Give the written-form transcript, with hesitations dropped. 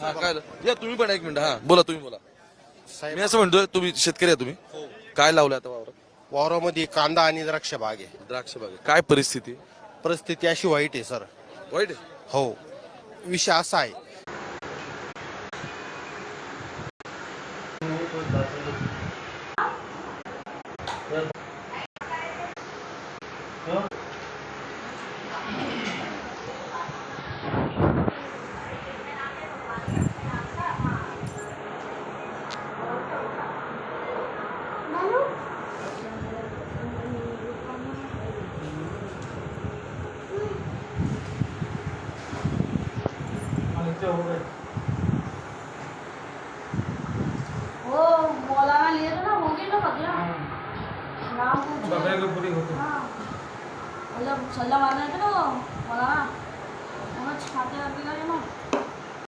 हा काय या तुम्ही पण एक मिनिट हा बोला तुम्ही बोला. मी असं म्हणतोय तुम्ही शेतकरी आहे तुम्ही काय लावलं आता वावरात? वावरामध्ये कांदा आणि द्राक्ष बाग आहे. द्राक्ष बाग काय परिस्थिती? परिस्थिती अशी वाईट आहे सर. वाईट आहे. हो, विषय असा आहे. वो मौलाना लिए थे ना होगी ना बदला नाम पूछ बकरे को पूरी होती हाँ मतलब सल्ला मारने थे ना वो मौलाना उन्हें छाते करके गए ना